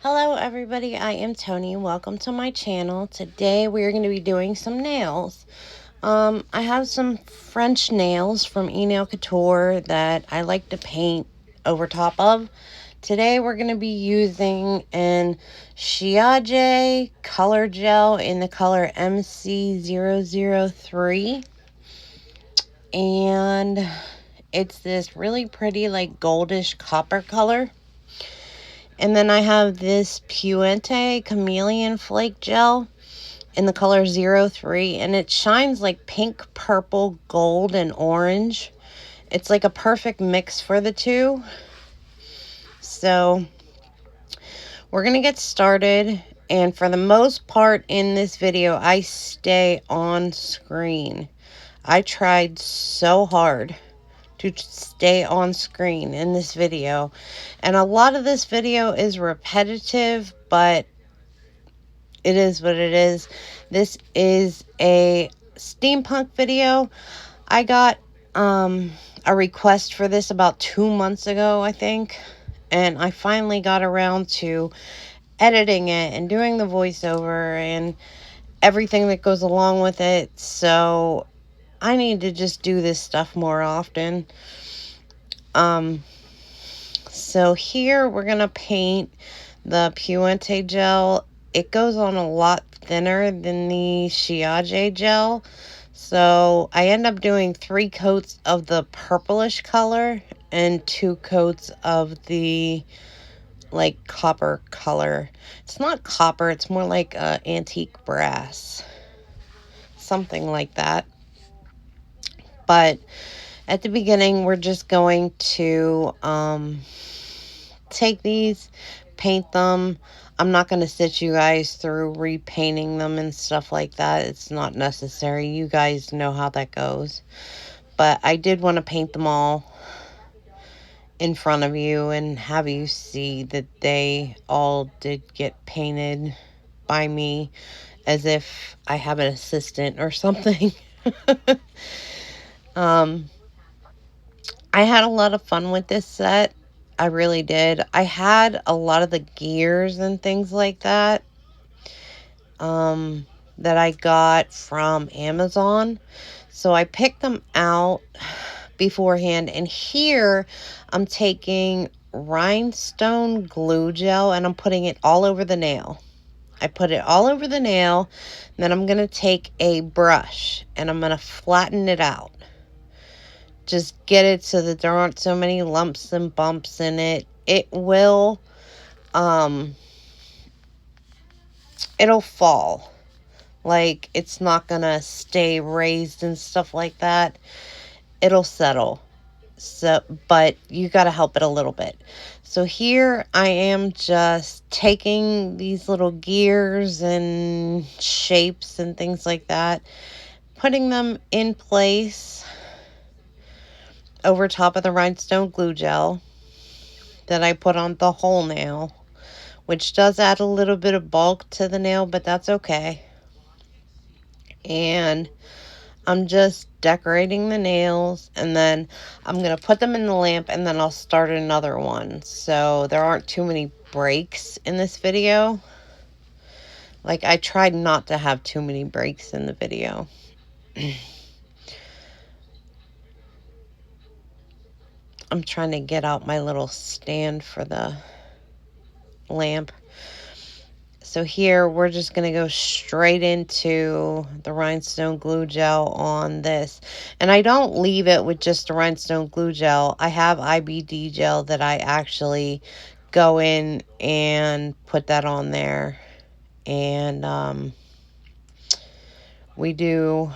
Hello everybody, I am Tony. Welcome to my channel. Today we are going to be doing some nails. I have some French nails from Nail Couture that I like to paint over top of. Today we're going to be using an Chiage color gel in the color MC003. And it's this really pretty like goldish copper color. And then I have this Puente Chameleon Flake Gel in the color 03. And it shines like pink, purple, gold, and orange. It's like a perfect mix for the two. So we're going to get started. And for the most part in this video, I stay on screen. I tried so hard to stay on screen in this video, and a lot of this video is repetitive, but it is what it is. This is a steampunk video. I got a request for this about 2 months ago, I think, and I finally got around to editing it and doing the voiceover and everything that goes along with it. So I need to just do this stuff more often. So here we're going to paint the Puente gel. It goes on a lot thinner than the Chiage gel. So I end up doing 3 coats of the purplish color and 2 coats of the like copper color. It's not copper, it's more like antique brass. Something like that. But at the beginning, we're just going to take these, paint them. I'm not going to sit you guys through repainting them and stuff like that. It's not necessary. You guys know how that goes. But I did want to paint them all in front of you and have you see that they all did get painted by me as if I have an assistant or something. I had a lot of fun with this set. I really did. I had a lot of the gears and things like that that I got from Amazon. So I picked them out beforehand. And here I'm taking rhinestone glue gel and I'm putting it all over the nail. I put it all over the nail. Then I'm going to take a brush and I'm going to flatten it out. Just get it so that there aren't so many lumps and bumps in it. It will, it'll fall. Like, it's not gonna stay raised and stuff like that. It'll settle. So, but you gotta help it a little bit. So here I am just taking these little gears and shapes and things like that, putting them in place over top of the rhinestone glue gel that I put on the whole nail, which does add a little bit of bulk to the nail, but that's okay. And I'm just decorating the nails, and then I'm going to put them in the lamp, and then I'll start another one. So there aren't too many breaks in this video. Like, I tried not to have too many breaks in the video. I'm trying to get out my little stand for the lamp. So here we're just going to go straight into the rhinestone glue gel on this. And I don't leave it with just the rhinestone glue gel. I have IBD gel that I actually go in and put that on there. And we do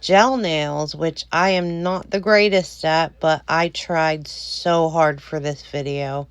gel nails, which I am not the greatest at, but I tried so hard for this video.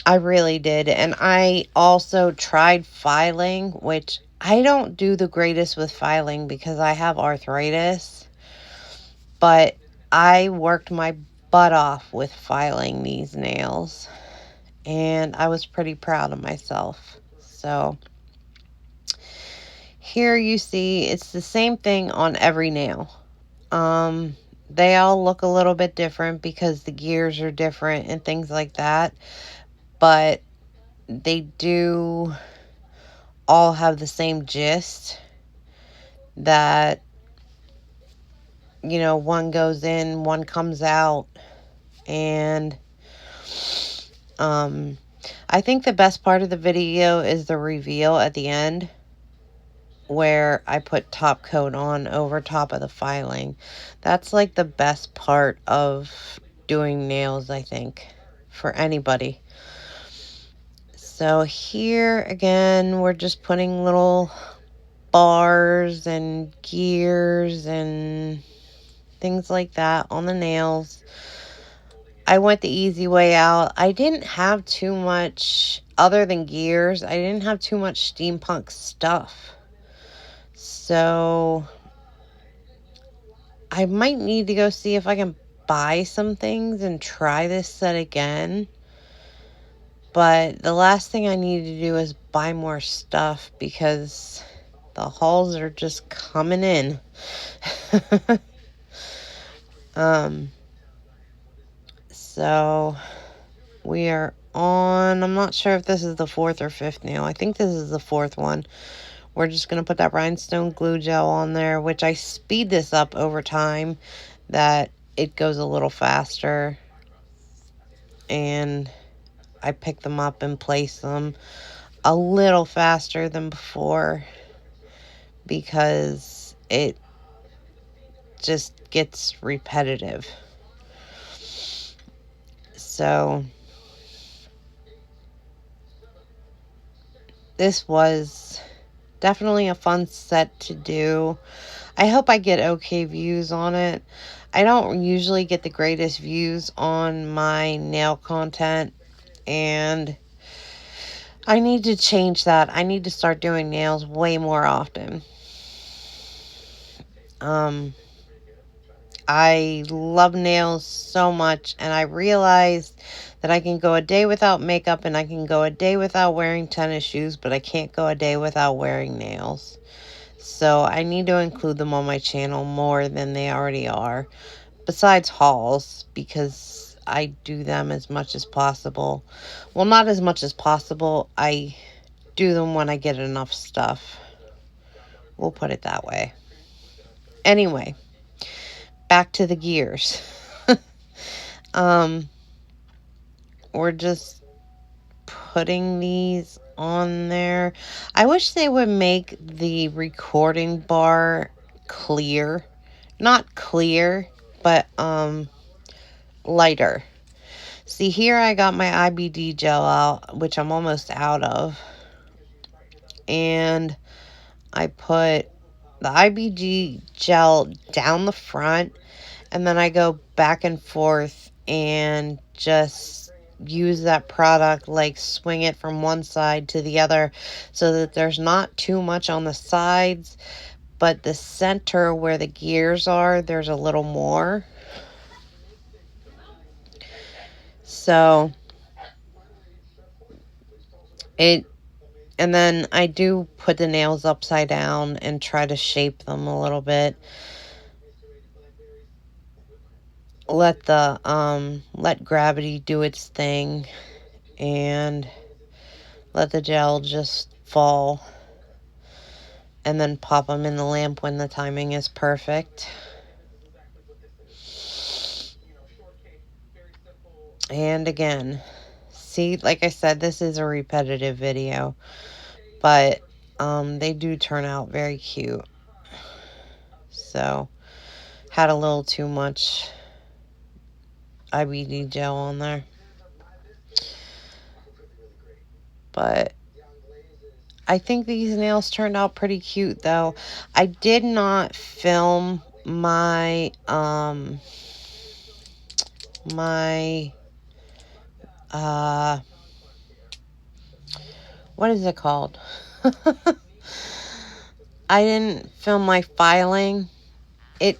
I really did. And I also tried filing, which I don't do the greatest with filing because I have arthritis. But I worked my butt off with filing these nails. And I was pretty proud of myself. So here you see it's the same thing on every nail. They all look a little bit different because the gears are different and things like that. But they do all have the same gist, that, you know, one goes in, one comes out. And I think the best part of the video is the reveal at the end, where I put top coat on over top of the filing. That's like the best part of doing nails, I think, for anybody. So here again, we're just putting little bars and gears and things like that on the nails. I went the easy way out. I didn't have too much, other than gears, I didn't have too much steampunk stuff. So I might need to go see if I can buy some things and try this set again. But the last thing I need to do is buy more stuff, because the hauls are just coming in. So we are on, I'm not sure if this is the fourth or fifth nail. I think this is the fourth one. We're just going to put that rhinestone glue gel on there, which I speed this up over time, that it goes a little faster. And I pick them up and place them a little faster than before, because it just gets repetitive. So this was definitely a fun set to do. I hope I get okay views on it. I don't usually get the greatest views on my nail content, and I need to change that. I need to start doing nails way more often. I love nails so much, and I realized that I can go a day without makeup, and I can go a day without wearing tennis shoes, but I can't go a day without wearing nails. So I need to include them on my channel more than they already are, besides hauls, because I do them as much as possible. Well, not as much as possible. I do them when I get enough stuff. We'll put it that way. Anyway, back to the gears. We're just putting these on there. I wish they would make the recording bar clear. Not clear, but lighter. See, here I got my IBD gel out, which I'm almost out of. And I put the IBD gel down the front, and then I go back and forth and just use that product, like swing it from one side to the other, so that there's not too much on the sides, but the center where the gears are, there's a little more. So and then I do put the nails upside down and try to shape them a little bit. Let gravity do its thing, and let the gel just fall, and then pop them in the lamp when the timing is perfect. And again, see, like I said, this is a repetitive video, but they do turn out very cute. So, had a little too much IBD gel on there. But I think these nails turned out pretty cute, though. I did not film my what is it called? I didn't film my filing. It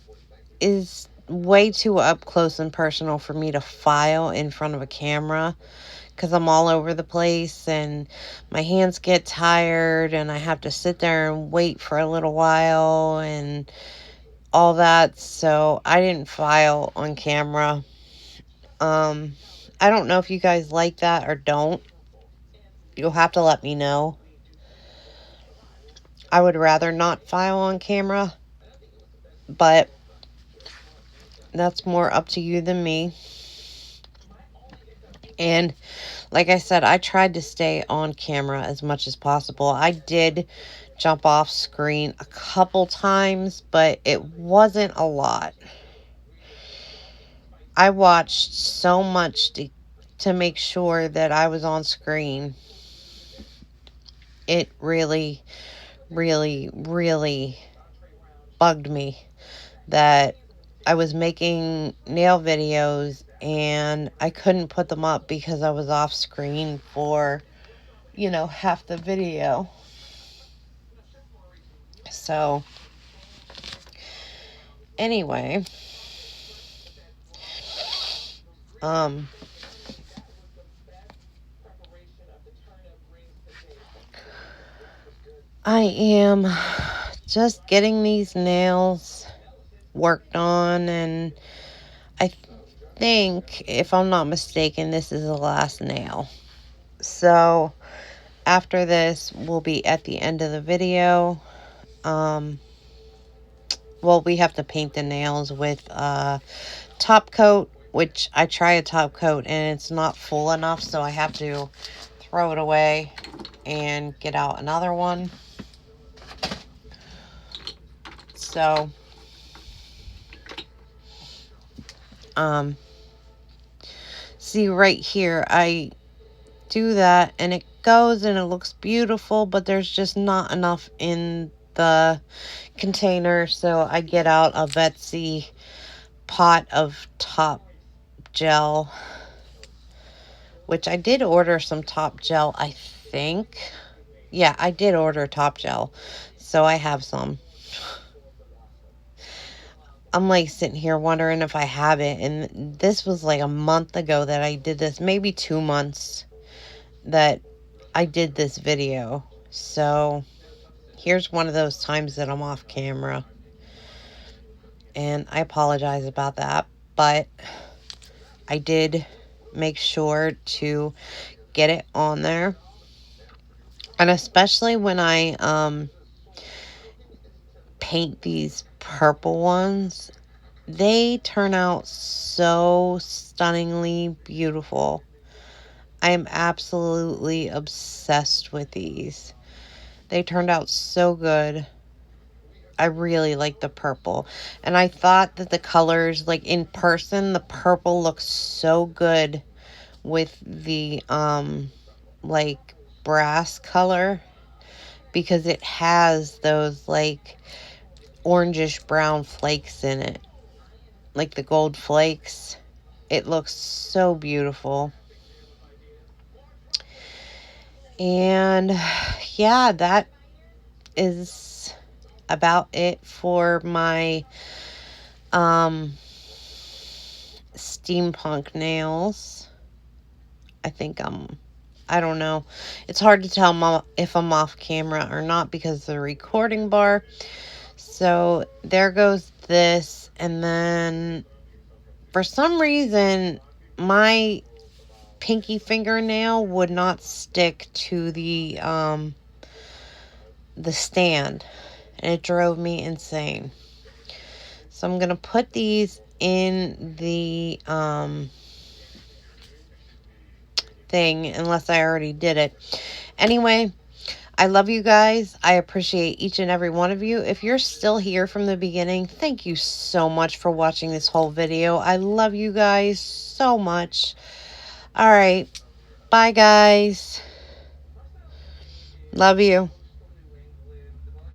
is way too up close and personal for me to file in front of a camera, because I'm all over the place and my hands get tired and I have to sit there and wait for a little while and all that. So I didn't file on camera. I don't know if you guys like that or don't. you'll have to let me know. I would rather not file on camera, but that's more up to you than me. And like I said, I tried to stay on camera as much as possible. I did jump off screen a couple times, but it wasn't a lot. I watched so much to make sure that I was on screen. It really, really, really bugged me that I was making nail videos and I couldn't put them up because I was off screen for, you know, half the video. So, anyway, I am just getting these nails worked on, and I think, if I'm not mistaken, this is the last nail. So after this, we'll be at the end of the video. Well, we have to paint the nails with top coat, which I try a top coat and it's not full enough, so I have to throw it away and get out another one. So see right here, I do that and it goes and it looks beautiful, but there's just not enough in the container, so I get out a Betsy pot of top gel, which I did order some top gel, I think. Yeah, I did order top gel, so I have some. I'm like sitting here wondering if I have it, and this was like a month ago that I did this, maybe 2 months that I did this video. So here's one of those times that I'm off camera, and I apologize about that, but I did make sure to get it on there. And especially when I paint these purple ones, they turn out so stunningly beautiful. I am absolutely obsessed with these. They turned out so good. I really like the purple. And I thought that the colors, like in person, the purple looks so good with the like brass color, because it has those like orangish brown flakes in it, like the gold flakes. It looks so beautiful. And yeah, that is about it for my steampunk nails. I think I don't know. It's hard to tell if I'm off camera or not because of the recording bar. So there goes this. And then for some reason, my pinky fingernail would not stick to the stand. And it drove me insane. So I'm going to put these in the thing, unless I already did it. Anyway, I love you guys. I appreciate each and every one of you. If you're still here from the beginning, thank you so much for watching this whole video. I love you guys so much. All right. Bye, guys. Love you.